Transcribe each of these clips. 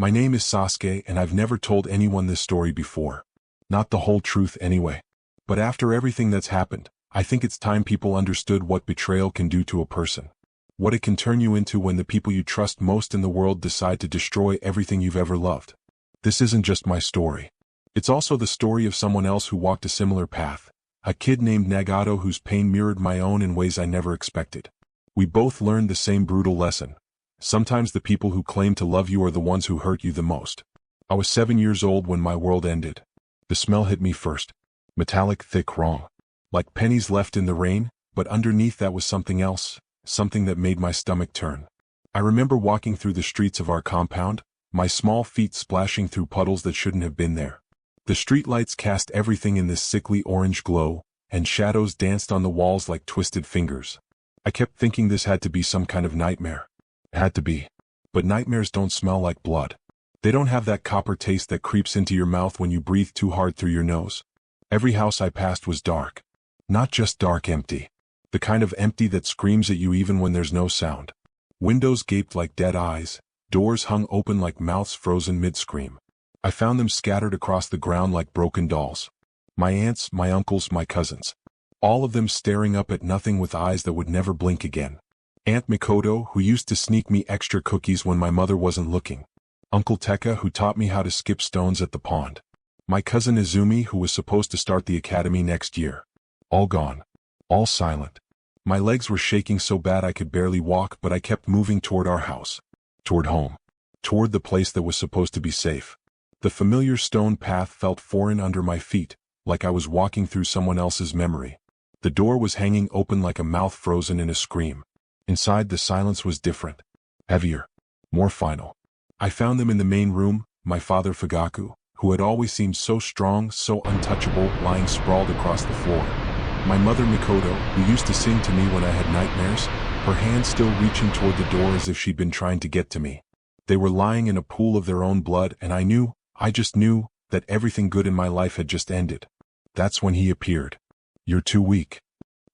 My name is Sasuke, and I've never told anyone this story before. Not the whole truth anyway. But after everything that's happened, I think it's time people understood what betrayal can do to a person. What it can turn you into when the people you trust most in the world decide to destroy everything you've ever loved. This isn't just my story. It's also the story of someone else who walked a similar path. A kid named Nagato whose pain mirrored my own in ways I never expected. We both learned the same brutal lesson. Sometimes the people who claim to love you are the ones who hurt you the most. I was 7 years old when my world ended. The smell hit me first. Metallic, thick, wrong. Like pennies left in the rain, but underneath that was something else, something that made my stomach turn. I remember walking through the streets of our compound, my small feet splashing through puddles that shouldn't have been there. The streetlights cast everything in this sickly orange glow, and shadows danced on the walls like twisted fingers. I kept thinking this had to be some kind of nightmare. It had to be. But nightmares don't smell like blood. They don't have that copper taste that creeps into your mouth when you breathe too hard through your nose. Every house I passed was dark. Not just dark, empty. The kind of empty that screams at you even when there's no sound. Windows gaped like dead eyes, doors hung open like mouths frozen mid-scream. I found them scattered across the ground like broken dolls. My aunts, my uncles, my cousins. All of them staring up at nothing with eyes that would never blink again. Aunt Mikoto, who used to sneak me extra cookies when my mother wasn't looking. Uncle Tekka, who taught me how to skip stones at the pond. My cousin Izumi, who was supposed to start the academy next year. All gone. All silent. My legs were shaking so bad I could barely walk, but I kept moving toward our house. Toward home. Toward the place that was supposed to be safe. The familiar stone path felt foreign under my feet, like I was walking through someone else's memory. The door was hanging open like a mouth frozen in a scream. Inside, the silence was different. Heavier. More final. I found them in the main room, my father Fugaku, who had always seemed so strong, so untouchable, lying sprawled across the floor. My mother Mikoto, who used to sing to me when I had nightmares, her hand still reaching toward the door as if she'd been trying to get to me. They were lying in a pool of their own blood, and I just knew, that everything good in my life had just ended. That's when he appeared. You're too weak.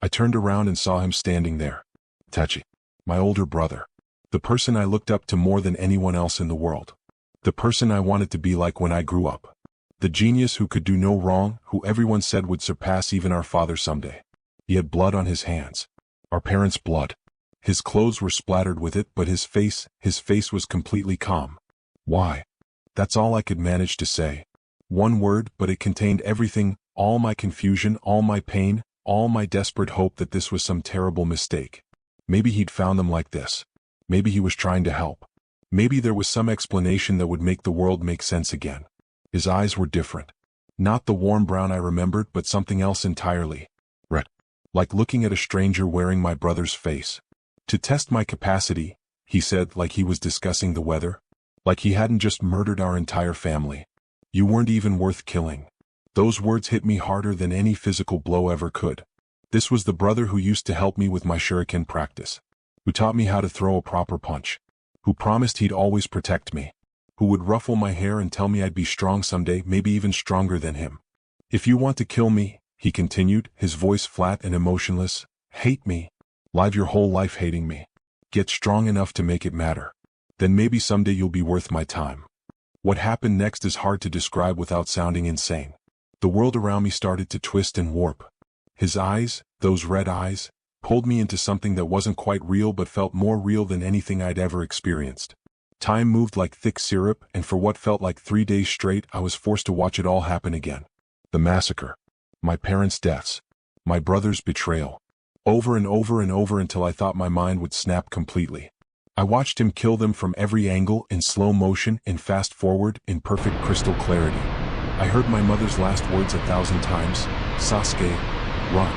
I turned around and saw him standing there. Tachi. My older brother. The person I looked up to more than anyone else in the world. The person I wanted to be like when I grew up. The genius who could do no wrong, who everyone said would surpass even our father someday. He had blood on his hands. Our parents' blood. His clothes were splattered with it, but his face was completely calm. Why? That's all I could manage to say. One word, but it contained everything, all my confusion, all my pain, all my desperate hope that this was some terrible mistake. Maybe he'd found them like this. Maybe he was trying to help. Maybe there was some explanation that would make the world make sense again. His eyes were different. Not the warm brown I remembered, but something else entirely. Red. Like looking at a stranger wearing my brother's face. To test my capacity, he said, like he was discussing the weather. Like he hadn't just murdered our entire family. You weren't even worth killing. Those words hit me harder than any physical blow ever could. This was the brother who used to help me with my shuriken practice. Who taught me how to throw a proper punch. Who promised he'd always protect me. Who would ruffle my hair and tell me I'd be strong someday, maybe even stronger than him. If you want to kill me, he continued, his voice flat and emotionless, hate me. Live your whole life hating me. Get strong enough to make it matter. Then maybe someday you'll be worth my time. What happened next is hard to describe without sounding insane. The world around me started to twist and warp. His eyes, those red eyes, pulled me into something that wasn't quite real but felt more real than anything I'd ever experienced. Time moved like thick syrup, and for what felt like 3 days straight, I was forced to watch it all happen again. The massacre. My parents' deaths. My brother's betrayal. Over and over and over until I thought my mind would snap completely. I watched him kill them from every angle, in slow motion, in fast forward, in perfect crystal clarity. I heard my mother's last words 1,000 times, Sasuke, run.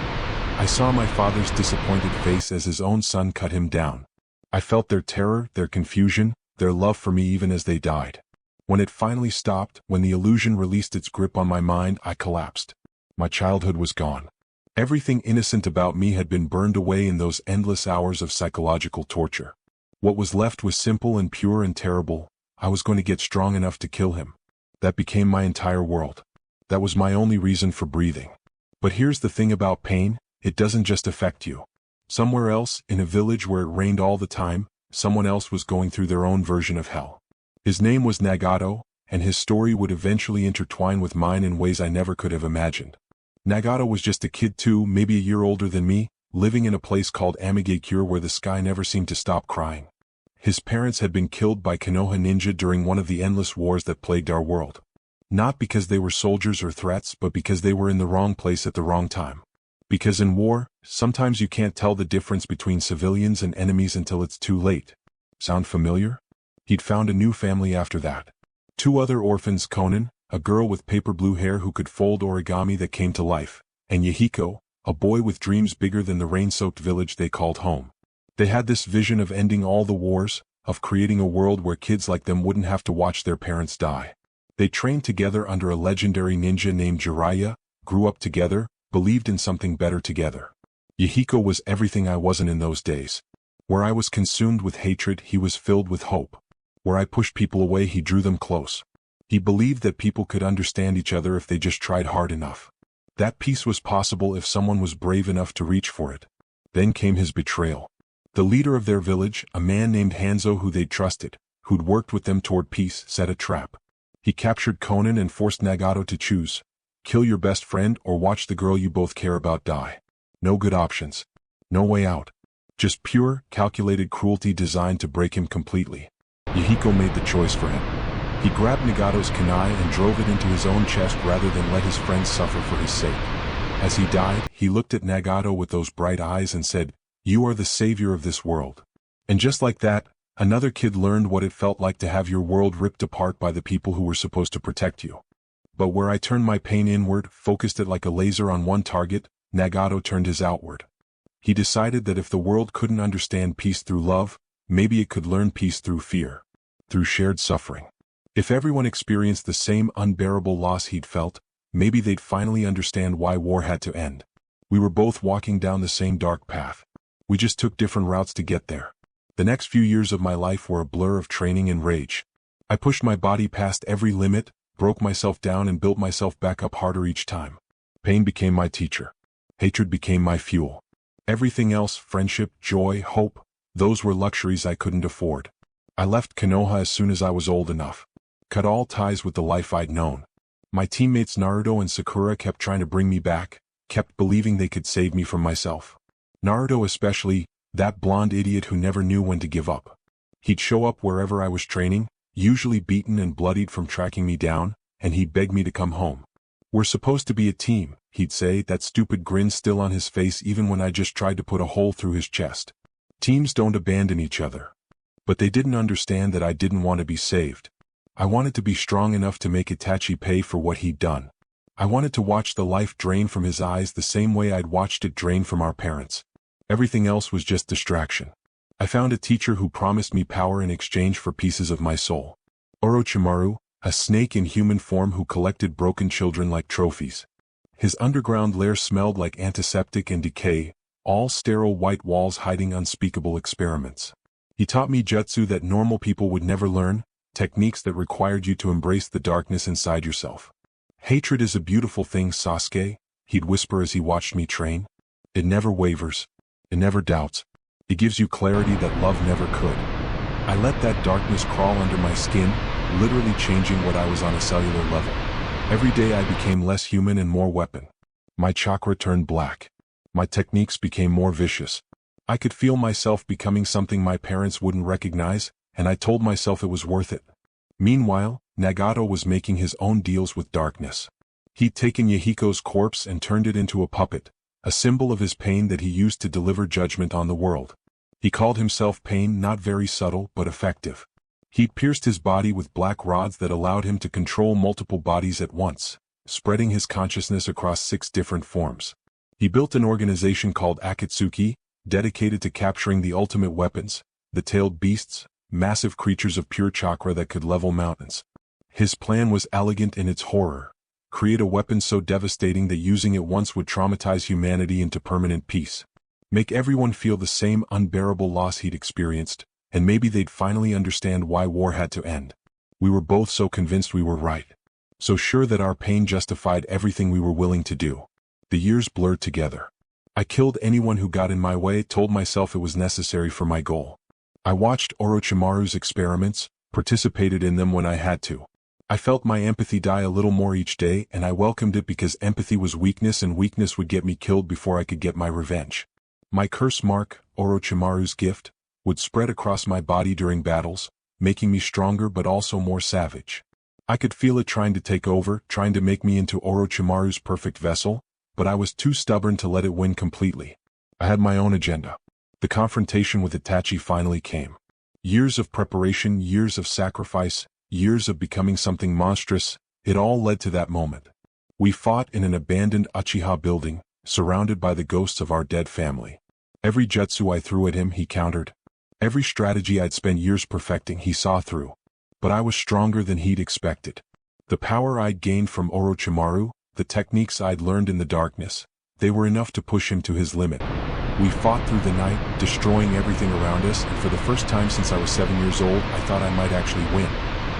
I saw my father's disappointed face as his own son cut him down. I felt their terror, their confusion, their love for me even as they died. When it finally stopped, when the illusion released its grip on my mind, I collapsed. My childhood was gone. Everything innocent about me had been burned away in those endless hours of psychological torture. What was left was simple and pure and terrible. I was going to get strong enough to kill him. That became my entire world. That was my only reason for breathing. But here's the thing about pain, it doesn't just affect you. Somewhere else, in a village where it rained all the time, someone else was going through their own version of hell. His name was Nagato, and his story would eventually intertwine with mine in ways I never could have imagined. Nagato was just a kid too, maybe a year older than me, living in a place called Amigakure where the sky never seemed to stop crying. His parents had been killed by Konoha ninja during one of the endless wars that plagued our world. Not because they were soldiers or threats, but because they were in the wrong place at the wrong time. Because in war, sometimes you can't tell the difference between civilians and enemies until it's too late. Sound familiar? He'd found a new family after that. 2 other orphans, Konan, a girl with paper blue hair who could fold origami that came to life, and Yahiko, a boy with dreams bigger than the rain-soaked village they called home. They had this vision of ending all the wars, of creating a world where kids like them wouldn't have to watch their parents die. They trained together under a legendary ninja named Jiraiya, grew up together, believed in something better together. Yahiko was everything I wasn't in those days. Where I was consumed with hatred, he was filled with hope. Where I pushed people away, he drew them close. He believed that people could understand each other if they just tried hard enough. That peace was possible if someone was brave enough to reach for it. Then came his betrayal. The leader of their village, a man named Hanzo who they'd trusted, who'd worked with them toward peace, set a trap. He captured Konan and forced Nagato to choose. Kill your best friend or watch the girl you both care about die. No good options. No way out. Just pure, calculated cruelty designed to break him completely. Yahiko made the choice for him. He grabbed Nagato's kunai and drove it into his own chest rather than let his friends suffer for his sake. As he died, he looked at Nagato with those bright eyes and said, "You are the savior of this world." And just like that, another kid learned what it felt like to have your world ripped apart by the people who were supposed to protect you. But where I turned my pain inward, focused it like a laser on one target, Nagato turned his outward. He decided that if the world couldn't understand peace through love, maybe it could learn peace through fear. Through shared suffering. If everyone experienced the same unbearable loss he'd felt, maybe they'd finally understand why war had to end. We were both walking down the same dark path. We just took different routes to get there. The next few years of my life were a blur of training and rage. I pushed my body past every limit, broke myself down and built myself back up harder each time. Pain became my teacher. Hatred became my fuel. Everything else, friendship, joy, hope, those were luxuries I couldn't afford. I left Konoha as soon as I was old enough. Cut all ties with the life I'd known. My teammates Naruto and Sakura kept trying to bring me back, kept believing they could save me from myself. Naruto especially, that blonde idiot who never knew when to give up. He'd show up wherever I was training, usually beaten and bloodied from tracking me down, and he'd beg me to come home. "We're supposed to be a team," he'd say, that stupid grin still on his face even when I just tried to put a hole through his chest. Teams don't abandon each other. But they didn't understand that I didn't want to be saved. I wanted to be strong enough to make Itachi pay for what he'd done. I wanted to watch the life drain from his eyes the same way I'd watched it drain from our parents. Everything else was just distraction. I found a teacher who promised me power in exchange for pieces of my soul. Orochimaru, a snake in human form who collected broken children like trophies. His underground lair smelled like antiseptic and decay, all sterile white walls hiding unspeakable experiments. He taught me jutsu that normal people would never learn, techniques that required you to embrace the darkness inside yourself. "Hatred is a beautiful thing, Sasuke," he'd whisper as he watched me train. "It never wavers. It never doubts. It gives you clarity that love never could." I let that darkness crawl under my skin, literally changing what I was on a cellular level. Every day I became less human and more weapon. My chakra turned black. My techniques became more vicious. I could feel myself becoming something my parents wouldn't recognize, and I told myself it was worth it. Meanwhile, Nagato was making his own deals with darkness. He'd taken Yahiko's corpse and turned it into a puppet, a symbol of his pain that he used to deliver judgment on the world. He called himself Pain, not very subtle but effective. He'd pierced his body with black rods that allowed him to control multiple bodies at once, spreading his consciousness across 6 different forms. He built an organization called Akatsuki, dedicated to capturing the ultimate weapons, the tailed beasts, massive creatures of pure chakra that could level mountains. His plan was elegant in its horror. Create a weapon so devastating that using it once would traumatize humanity into permanent peace. Make everyone feel the same unbearable loss he'd experienced, and maybe they'd finally understand why war had to end. We were both so convinced we were right. So sure that our pain justified everything we were willing to do. The years blurred together. I killed anyone who got in my way, told myself it was necessary for my goal. I watched Orochimaru's experiments, participated in them when I had to. I felt my empathy die a little more each day, and I welcomed it because empathy was weakness, and weakness would get me killed before I could get my revenge. My curse mark, Orochimaru's gift, would spread across my body during battles, making me stronger but also more savage. I could feel it trying to take over, trying to make me into Orochimaru's perfect vessel, but I was too stubborn to let it win completely. I had my own agenda. The confrontation with Itachi finally came. Years of preparation, years of sacrifice, years of becoming something monstrous, it all led to that moment. We fought in an abandoned Uchiha building, surrounded by the ghosts of our dead family. Every jutsu I threw at him, he countered. Every strategy I'd spent years perfecting, he saw through. But I was stronger than he'd expected. The power I'd gained from Orochimaru, the techniques I'd learned in the darkness, they were enough to push him to his limit. We fought through the night, destroying everything around us, and for the first time since I was 7 years old, I thought I might actually win.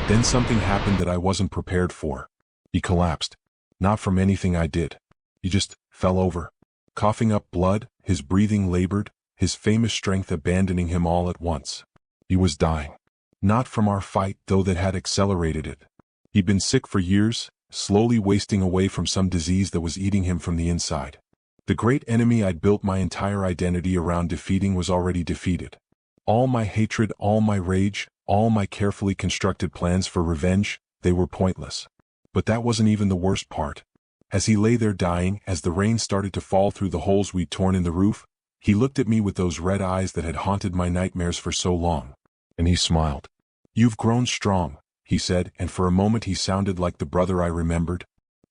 Then something happened that I wasn't prepared for. He collapsed. Not from anything I did. He just fell over. Coughing up blood, his breathing labored, his famous strength abandoning him all at once. He was dying. Not from our fight, though, that had accelerated it. He'd been sick for years, slowly wasting away from some disease that was eating him from the inside. The great enemy I'd built my entire identity around defeating was already defeated. All my hatred, all my rage, all my carefully constructed plans for revenge, they were pointless. But that wasn't even the worst part. As he lay there dying, as the rain started to fall through the holes we'd torn in the roof, he looked at me with those red eyes that had haunted my nightmares for so long. And he smiled. "You've grown strong," he said, and for a moment he sounded like the brother I remembered.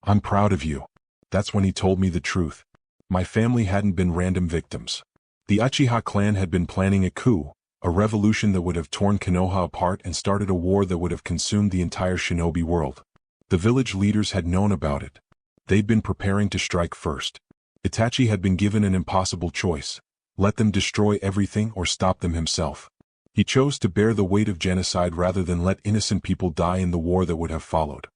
"I'm proud of you." That's when he told me the truth. My family hadn't been random victims. The Uchiha clan had been planning a coup, a revolution that would have torn Konoha apart and started a war that would have consumed the entire shinobi world. The village leaders had known about it. They'd been preparing to strike first. Itachi had been given an impossible choice: let them destroy everything or stop them himself. He chose to bear the weight of genocide rather than let innocent people die in the war that would have followed.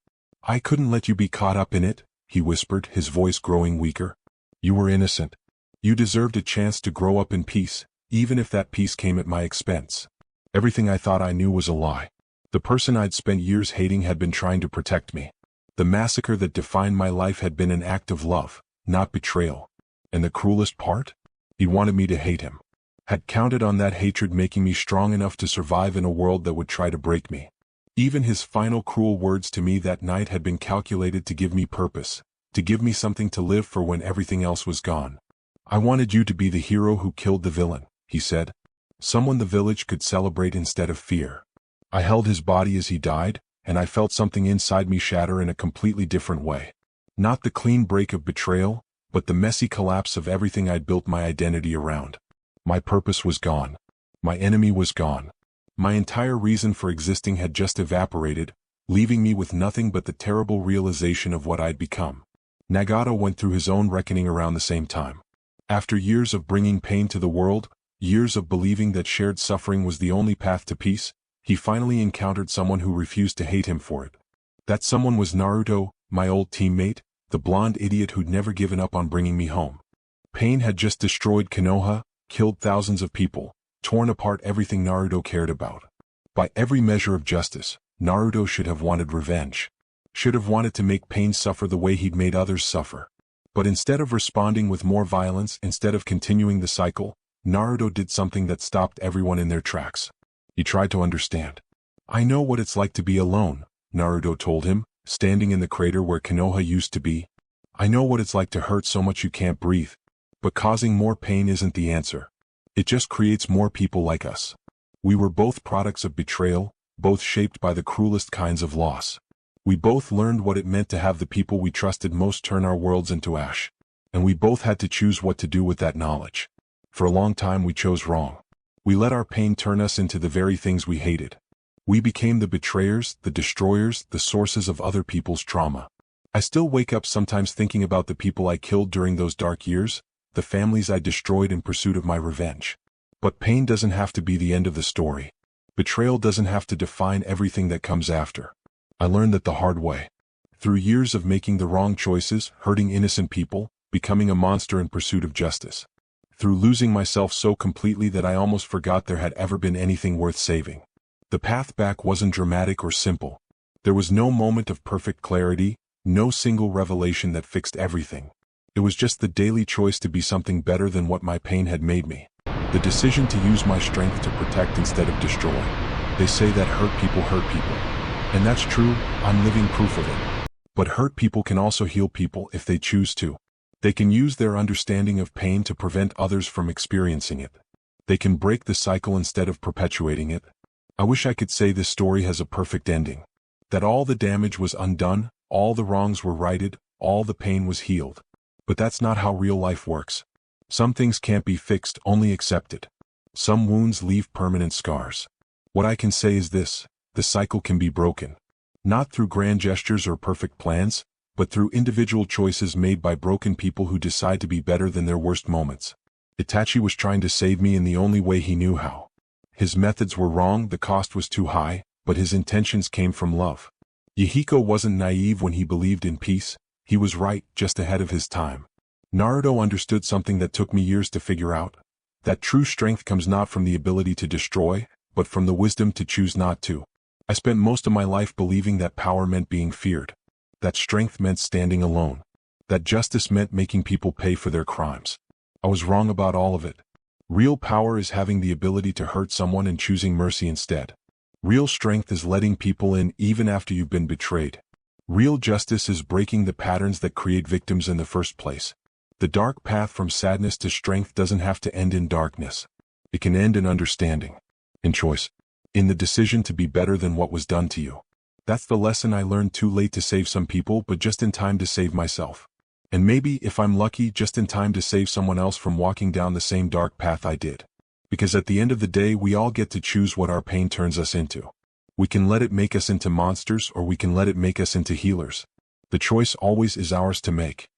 "I couldn't let you be caught up in it," he whispered, his voice growing weaker. "You were innocent. You deserved a chance to grow up in peace, even if that peace came at my expense." Everything I thought I knew was a lie. The person I'd spent years hating had been trying to protect me. The massacre that defined my life had been an act of love, not betrayal. And the cruelest part? He wanted me to hate him. Had counted on that hatred making me strong enough to survive in a world that would try to break me. Even his final cruel words to me that night had been calculated to give me purpose, to give me something to live for when everything else was gone. "I wanted you to be the hero who killed the villain," he said. "Someone the village could celebrate instead of fear." I held his body as he died, and I felt something inside me shatter in a completely different way. Not the clean break of betrayal, but the messy collapse of everything I'd built my identity around. My purpose was gone. My enemy was gone. My entire reason for existing had just evaporated, leaving me with nothing but the terrible realization of what I'd become. Nagato went through his own reckoning around the same time. After years of bringing pain to the world, years of believing that shared suffering was the only path to peace, he finally encountered someone who refused to hate him for it. That someone was Naruto, my old teammate, the blonde idiot who'd never given up on bringing me home. Pain had just destroyed Konoha, killed thousands of people, torn apart everything Naruto cared about. By every measure of justice, Naruto should have wanted revenge. Should have wanted to make Pain suffer the way he'd made others suffer. But instead of responding with more violence, instead of continuing the cycle, Naruto did something that stopped everyone in their tracks. He tried to understand. "I know what it's like to be alone," Naruto told him, standing in the crater where Konoha used to be. "I know what it's like to hurt so much you can't breathe. But causing more pain isn't the answer. It just creates more people like us." We were both products of betrayal, both shaped by the cruelest kinds of loss. We both learned what it meant to have the people we trusted most turn our worlds into ash. And we both had to choose what to do with that knowledge. For a long time we chose wrong. We let our pain turn us into the very things we hated. We became the betrayers, the destroyers, the sources of other people's trauma. I still wake up sometimes thinking about the people I killed during those dark years, the families I destroyed in pursuit of my revenge. But pain doesn't have to be the end of the story. Betrayal doesn't have to define everything that comes after. I learned that the hard way. Through years of making the wrong choices, hurting innocent people, becoming a monster in pursuit of justice. Through losing myself so completely that I almost forgot there had ever been anything worth saving. The path back wasn't dramatic or simple. There was no moment of perfect clarity, no single revelation that fixed everything. It was just the daily choice to be something better than what my pain had made me. The decision to use my strength to protect instead of destroy. They say that hurt people hurt people. And that's true, I'm living proof of it. But hurt people can also heal people if they choose to. They can use their understanding of pain to prevent others from experiencing it. They can break the cycle instead of perpetuating it. I wish I could say this story has a perfect ending. That all the damage was undone, all the wrongs were righted, all the pain was healed. But that's not how real life works. Some things can't be fixed, only accepted. Some wounds leave permanent scars. What I can say is this: the cycle can be broken. Not through grand gestures or perfect plans, but through individual choices made by broken people who decide to be better than their worst moments. Itachi was trying to save me in the only way he knew how. His methods were wrong, the cost was too high, but his intentions came from love. Yahiko wasn't naive when he believed in peace, he was right, just ahead of his time. Naruto understood something that took me years to figure out: that true strength comes not from the ability to destroy, but from the wisdom to choose not to. I spent most of my life believing that power meant being feared, that strength meant standing alone, that justice meant making people pay for their crimes. I was wrong about all of it. Real power is having the ability to hurt someone and choosing mercy instead. Real strength is letting people in even after you've been betrayed. Real justice is breaking the patterns that create victims in the first place. The dark path from sadness to strength doesn't have to end in darkness. It can end in understanding, in choice, in the decision to be better than what was done to you. That's the lesson I learned too late to save some people, but just in time to save myself. And maybe, if I'm lucky, just in time to save someone else from walking down the same dark path I did. Because at the end of the day, we all get to choose what our pain turns us into. We can let it make us into monsters, or we can let it make us into healers. The choice always is ours to make.